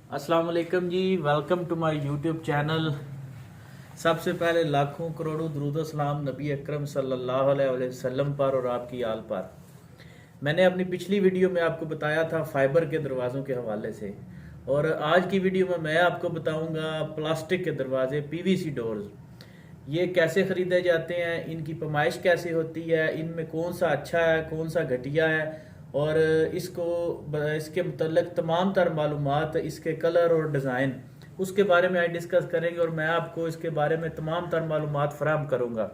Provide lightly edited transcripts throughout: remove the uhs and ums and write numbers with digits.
अस्सलाम वालेकुम जी, welcome to my YouTube channel. सबसे पहले लाखों करोड़ों दुरूद सलाम नबी अकरम सल्लल्लाहु अलैहि वसल्लम पर और आपकी आल पर। मैंने अपनी पिछली वीडियो में आपको बताया था फाइबर के दरवाज़ों के हवाले से, और आज की वीडियो में मैं आपको बताऊंगा प्लास्टिक के दरवाजे पीवीसी डोर्स। ये कैसे ख़रीदे जाते हैं, इनकी पैमाइश कैसे होती है, इनमें कौन सा अच्छा है कौन सा घटिया है, और इसके मुतल्लिक तमाम तर मालूमात, इसके कलर और डिज़ाइन, उसके बारे में आज डिस्कस करेंगे और मैं आपको इसके बारे में तमाम तर मालूमात फराहम करूँगा।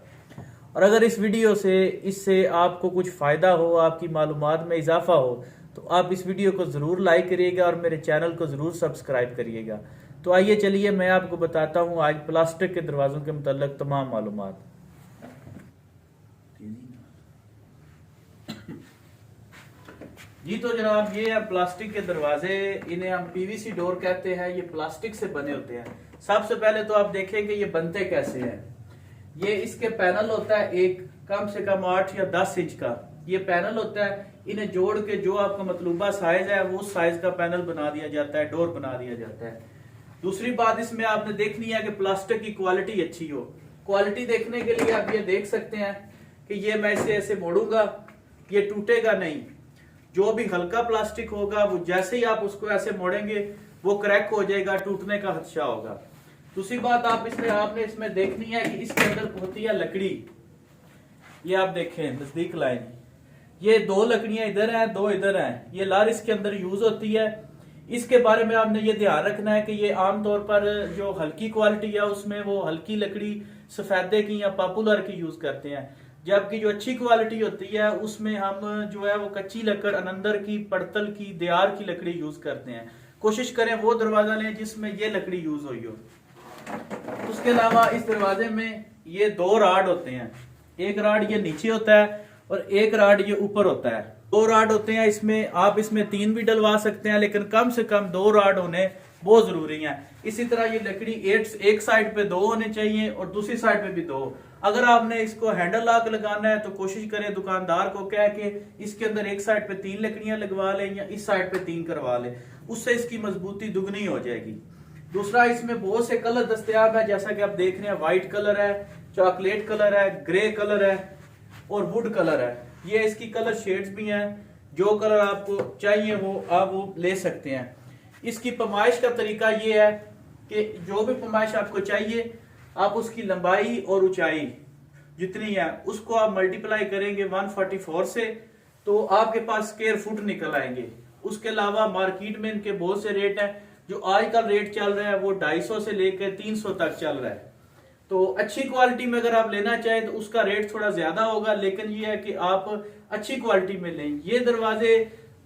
और अगर इस वीडियो से इससे आपको कुछ फ़ायदा हो, आपकी मालूमात में इजाफा हो, तो आप इस वीडियो को ज़रूर लाइक करिएगा और मेरे चैनल को ज़रूर सब्सक्राइब करिएगा। तो आइए चलिए मैं आपको बताता हूँ आज प्लास्टिक के दरवाज़ों के मुतल्लिक तमाम मालूमात। जी तो जनाब, ये है प्लास्टिक के दरवाजे, इन्हें हम पीवीसी डोर कहते हैं। ये प्लास्टिक से बने होते हैं। सबसे पहले तो आप देखें कि ये बनते कैसे हैं। ये इसके पैनल होता है, एक कम से कम 8 या 10 इंच का ये पैनल होता है। इन्हें जोड़ के जो आपका मतलूबा साइज है वो साइज का पैनल बना दिया जाता है, डोर बना दिया जाता है। दूसरी बात इसमें आपने देखनी है कि प्लास्टिक की क्वालिटी अच्छी हो। क्वालिटी देखने के लिए आप ये देख सकते हैं कि ये मैं इसे ऐसे मोड़ूंगा, ये टूटेगा नहीं। जो भी हल्का प्लास्टिक होगा वो जैसे ही आप उसको ऐसे मोड़ेंगे वो क्रैक हो जाएगा, टूटने का खदशा होगा। दूसरी बात आपने इसमें देखनी है कि इसके अंदर होती है लकड़ी। ये आप देखें, नजदीक लाइन, ये 2 लकड़ियां इधर हैं, 2 इधर हैं। ये लार इसके अंदर यूज होती है। इसके बारे में आपने ये ध्यान रखना है कि ये आमतौर पर जो हल्की क्वालिटी है उसमें वो हल्की लकड़ी सफेदे की या पॉपुलर की यूज करते हैं, जबकि जो अच्छी क्वालिटी होती है उसमें हम जो है वो कच्ची लकड़, अनंदर की, पड़तल की, देयार की लकड़ी यूज करते हैं। कोशिश करें वो दरवाजा लें जिसमें ये लकड़ी यूज हुई हो। उसके अलावा इस दरवाजे में ये 2 राड होते हैं। एक राड ये नीचे होता है और एक राड ये ऊपर होता है। 2 राड होते हैं इसमें। आप इसमें 3 भी डलवा सकते हैं, लेकिन कम से कम 2 राड होने बहुत जरूरी है। इसी तरह ये लकड़ी एक साइड पे 2 होने चाहिए और दूसरी साइड पे भी 2। अगर आपने इसको हैंडल लॉक लगाना है तो कोशिश करें दुकानदार को कह के इसके अंदर एक साइड पे 3 लकड़ियां लगवा लें या इस साइड पे 3 करवा लें, उससे इसकी मजबूती दुगनी हो जाएगी। दूसरा, इसमें बहुत से कलर दस्तयाब है, जैसा कि आप देख रहे हैं। व्हाइट कलर है, चॉकलेट कलर है, ग्रे कलर है और वुड कलर है। ये इसकी कलर शेड्स भी हैं। जो कलर आपको चाहिए वो आप वो ले सकते हैं। इसकी पैमाइश का तरीका ये है कि जो भी पैमाइश आपको चाहिए, आप उसकी लंबाई और ऊंचाई जितनी है उसको आप मल्टीप्लाई करेंगे 144 से, तो आपके पास स्क्वायर फुट निकल आएंगे। उसके अलावा मार्केट में इनके बहुत से रेट हैं। जो आजकल रेट चल रहा है वो 250 से लेकर 300 तक चल रहा है। तो अच्छी क्वालिटी में अगर आप लेना चाहें तो उसका रेट थोड़ा ज्यादा होगा, लेकिन ये है कि आप अच्छी क्वालिटी में लें। ये दरवाजे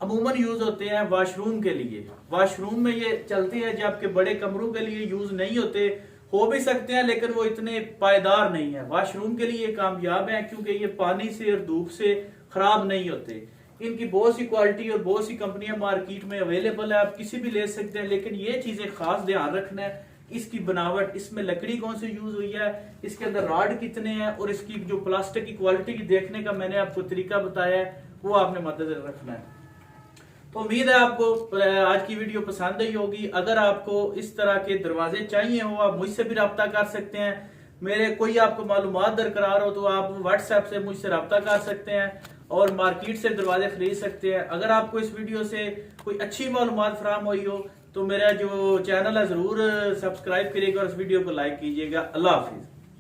अमूमन यूज होते हैं वॉशरूम के लिए। वॉशरूम में ये चलते हैं, जबकि बड़े कमरों के लिए यूज नहीं होते। हो भी सकते हैं लेकिन वो इतने पायदार नहीं है। वॉशरूम के लिए कामयाब है क्योंकि ये पानी से और धूप से खराब नहीं होते। इनकी बहुत सी क्वालिटी और बहुत सी कंपनियां मार्केट में अवेलेबल है, आप किसी भी ले सकते हैं। लेकिन ये चीजें खास ध्यान रखना है, इसकी बनावट, इसमें लकड़ी कौन सी यूज हुई है, इसके अंदर रॉड कितने हैं, और इसकी जो प्लास्टिक की क्वालिटी की देखने का मैंने आपको तरीका बताया है वो आपने मद्देनजर रखना है। तो उम्मीद है आपको आज की वीडियो पसंद आई होगी। अगर आपको इस तरह के दरवाजे चाहिए हो, आप मुझसे भी रब्ता कर सकते हैं। मेरे कोई आपको मालूमात दरकार हो तो आप व्हाट्सएप से मुझसे रब्ता कर सकते हैं और मार्केट से दरवाजे खरीद सकते हैं। अगर आपको इस वीडियो से कोई अच्छी मालूमात फराहम हुई हो तो मेरा जो चैनल है जरूर सब्सक्राइब करिएगा और इस वीडियो को लाइक कीजिएगा। अल्लाह हाफिज।